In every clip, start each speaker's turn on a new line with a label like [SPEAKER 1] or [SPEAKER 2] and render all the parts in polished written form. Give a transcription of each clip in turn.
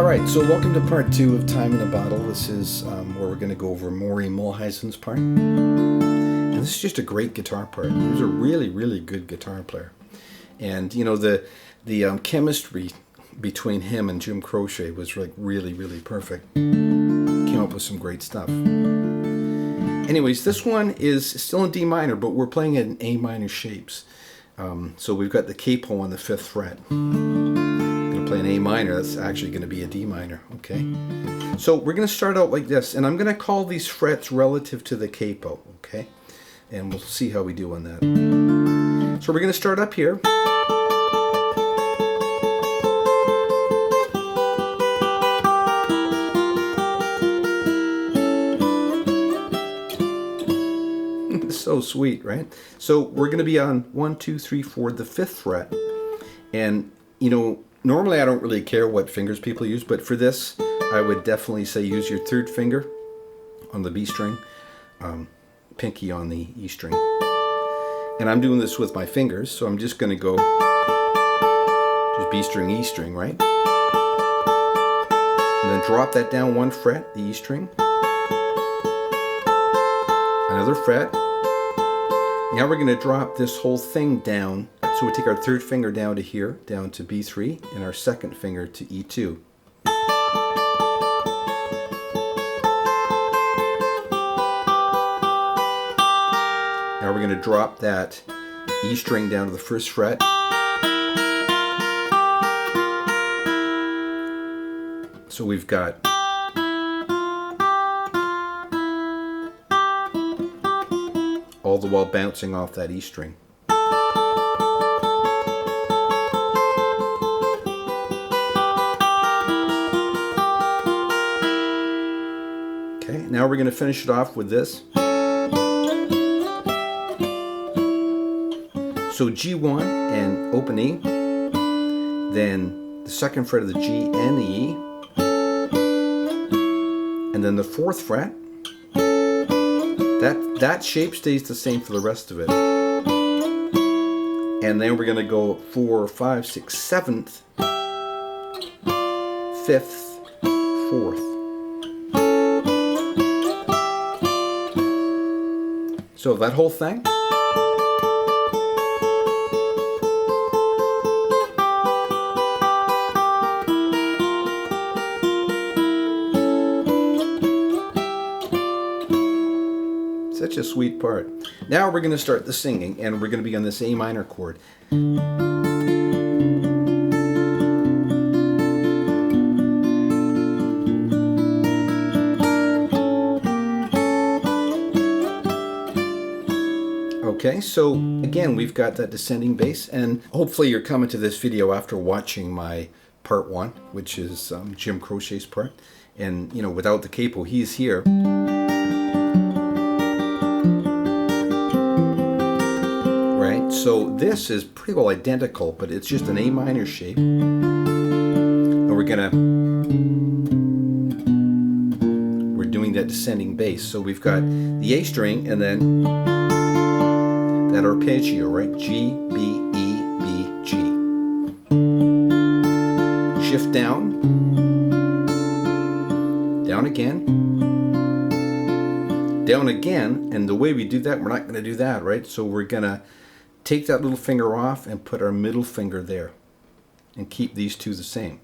[SPEAKER 1] Alright, so welcome to part 2 of Time in a Bottle. This is where we're going to go over Maury Muehleisen part. And this is just a great guitar part. He was a really, really good guitar player. And, you know, the chemistry between him and Jim Croce was like really, really perfect. Came up with some great stuff. Anyways, this one is still in D minor, but we're playing it in A minor shapes. So we've got the capo on the 5th fret. Play an A minor, that's actually going to be a D minor, okay? So we're going to start out like this, and I'm going to call these frets relative to the capo, okay? And we'll see how we do on that. So we're going to start up here. So sweet, right? So we're going to be on 1, 2, 3, 4, the 5th fret, and you know, normally I don't really care what fingers people use, but for this I would definitely say use your 3rd finger on the B string, pinky on the E string. And I'm doing this with my fingers, so I'm just going to go just B string, E string, right? And then drop that down 1 fret, the E string. Another fret. Now we're going to drop this whole thing down. So we take our 3rd finger down to here, down to B3, and our 2nd finger to E2. Now we're going to drop that E string down to the 1st fret. So we've got all the while bouncing off that E string. Now we're going to finish it off with this. So G1 and open E, then the 2nd fret of the G and the E, and then the 4th fret. That shape stays the same for the rest of it. And then we're going to go 4, 5, 6, 7th, 5th, 4th. So that whole thing. Such a sweet part. Now we're going to start the singing, and we're going to be on this A minor chord. Okay, so again, we've got that descending bass, and hopefully you're coming to this video after watching my part 1, which is Jim Croce's part. And, you know, without the capo, he's here. Right, so this is pretty well identical, but it's just an A minor shape. And we're doing that descending bass. So we've got the A string, and then that arpeggio, right? G, B, E, B, G. Shift down. Down again. Down again. And the way we do that, we're not going to do that, right? So we're going to take that little finger off and put our middle finger there. And keep these two the same.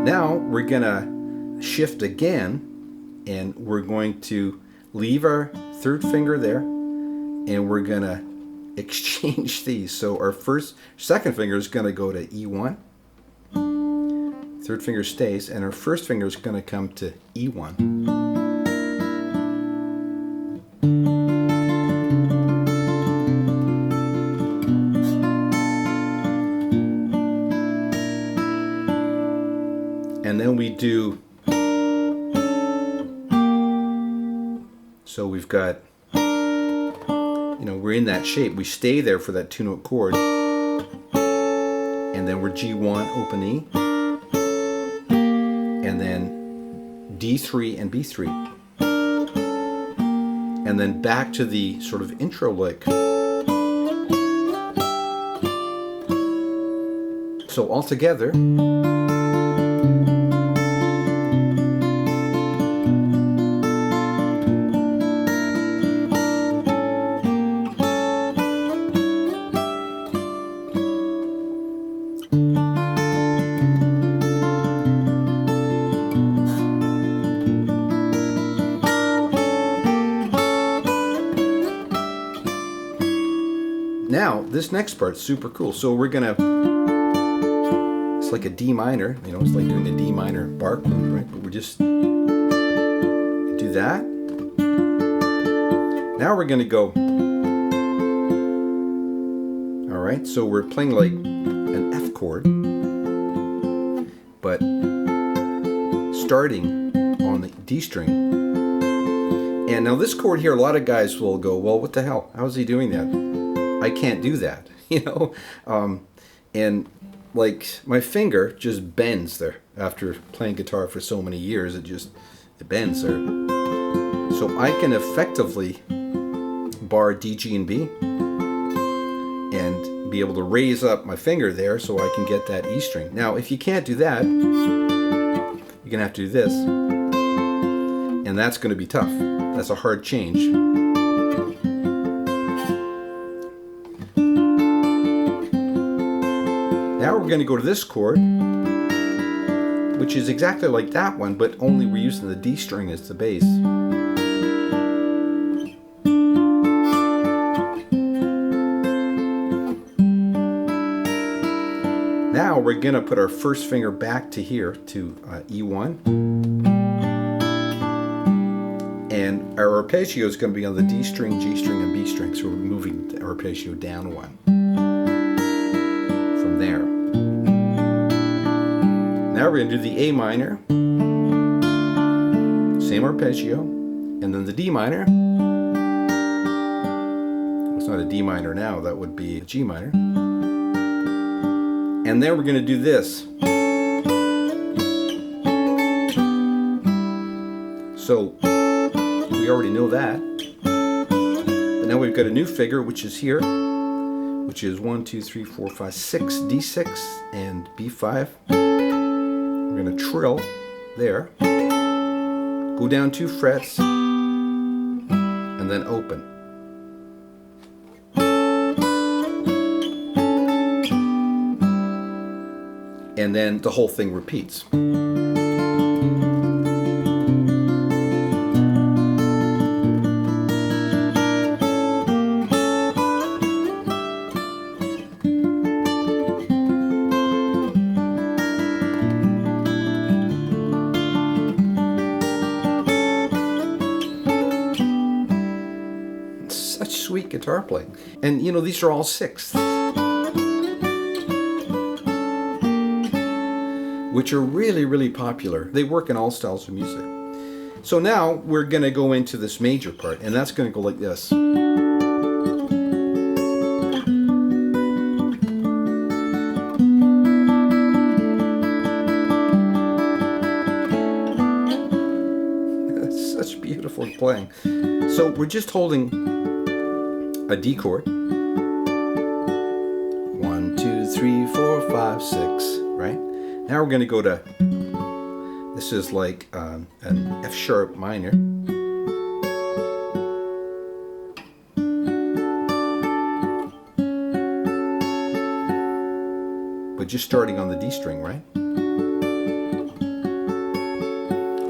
[SPEAKER 1] Now we're going to shift again, and we're going to leave our 3rd finger there, and we're going to exchange these. So our 2nd finger is going to go to E1, 3rd finger stays, and our 1st finger is going to come to E1. And then we do, so we've got, you know, we're in that shape. We stay there for that 2-note chord. And then we're G1, open E. And then D3 and B3. And then back to the sort of intro lick. So all together. Now, this next part's super cool. So we're gonna, it's like a D minor, you know, it's like doing a D minor bar chord, right? But we just do that. Now we're gonna go, all right, so we're playing like an F chord, but starting on the D string. And now this chord here, a lot of guys will go, well, what the hell? How is he doing that? I can't do that, you know? And like my finger just bends there after playing guitar for so many years. It bends there. So I can effectively bar D, G, and B and be able to raise up my finger there so I can get that E string. Now, if you can't do that, you're gonna have to do this. And that's gonna be tough. That's a hard change. Now we're going to go to this chord, which is exactly like that one, but only we're using the D string as the bass. Now we're going to put our first finger back to here, to E1. And our arpeggio is going to be on the D string, G string, and B string, so we're moving the arpeggio down one. From there. Now we're going to do the A minor, same arpeggio, and then the D minor. It's not a D minor now, that would be a G minor. And then we're going to do this. So we already know that. But now we've got a new figure, which is here, which is 1, 2, 3, 4, 5, 6, D6 and B5. We're going to trill there, go down 2 frets, and then open. And then the whole thing repeats. Such sweet guitar playing. And you know, these are all sixths, which are really, really popular. They work in all styles of music. So now we're going to go into this major part, and that's going to go like this. That's such beautiful playing. So we're just holding a D chord. 1, 2, 3, 4, 5, 6, right? Now we're going to go to, this is like an F sharp minor. But just starting on the D string, right?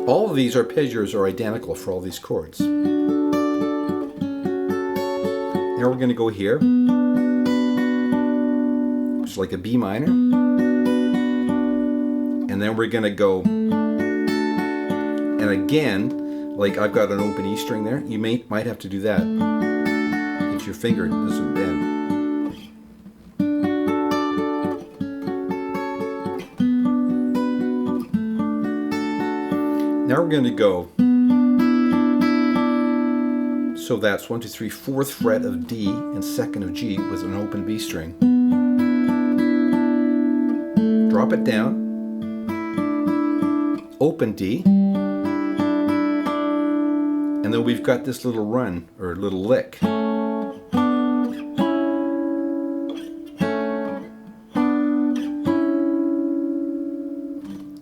[SPEAKER 1] All of these arpeggios are identical for all these chords. Now we're going to go here, which is like a B minor. And then we're going to go, and again, like I've got an open E string there, you might have to do that if your finger doesn't bend. Now we're going to go, so that's 1, 2, 3, 4th fret of D and 2nd of G with an open B string. Drop it down. Open D, and then we've got this little run, or little lick.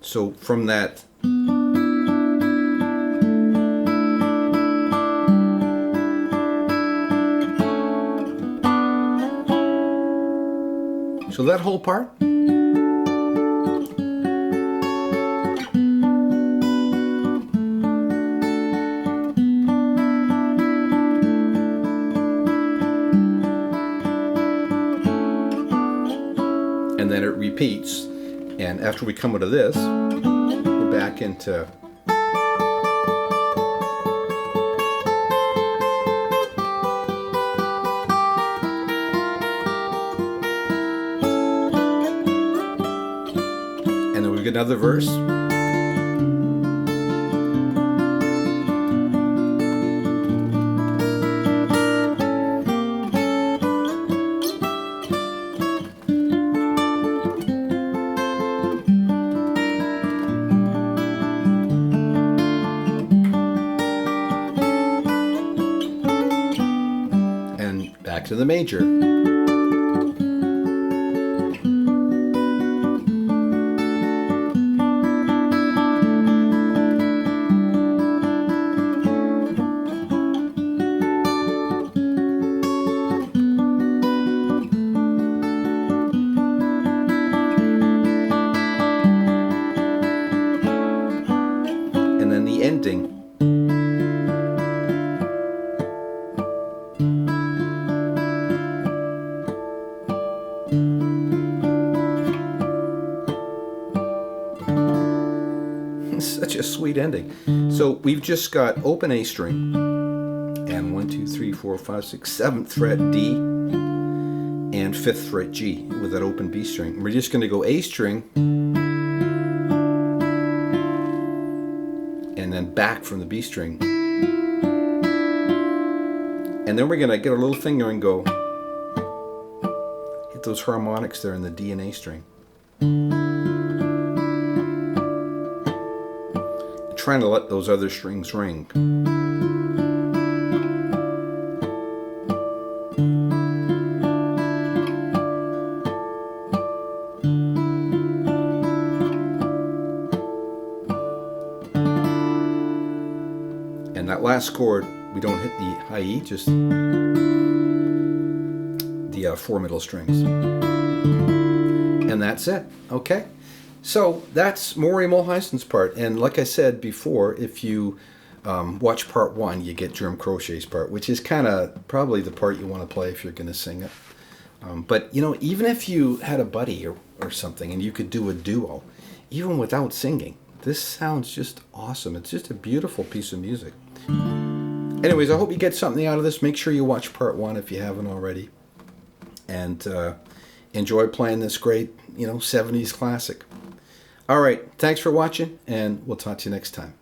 [SPEAKER 1] So from that, so that whole part, and then it repeats. And after we come out of this, we're back into and then we get another verse. Back to the major. And then the ending. Such a sweet ending. So we've just got open A string and 1, 2, 3, 4, 5, 6, 7th fret D and 5th fret G with that open B string. We're just going to go A string and then back from the B string. And then we're going to get our little finger and go hit those harmonics there in the D and A string. Trying to let those other strings ring. And that last chord, we don't hit the high E, just the 4 middle strings. And that's it. Okay. So that's Maury Mulheisen's part, and like I said before, if you watch part 1, you get Jim Croce's part, which is kind of probably the part you want to play if you're going to sing it. But you know, even if you had a buddy or something and you could do a duo, even without singing, this sounds just awesome. It's just a beautiful piece of music. Anyways, I hope you get something out of this. Make sure you watch part 1 if you haven't already, and enjoy playing this great, 70s classic. All right, thanks for watching, and we'll talk to you next time.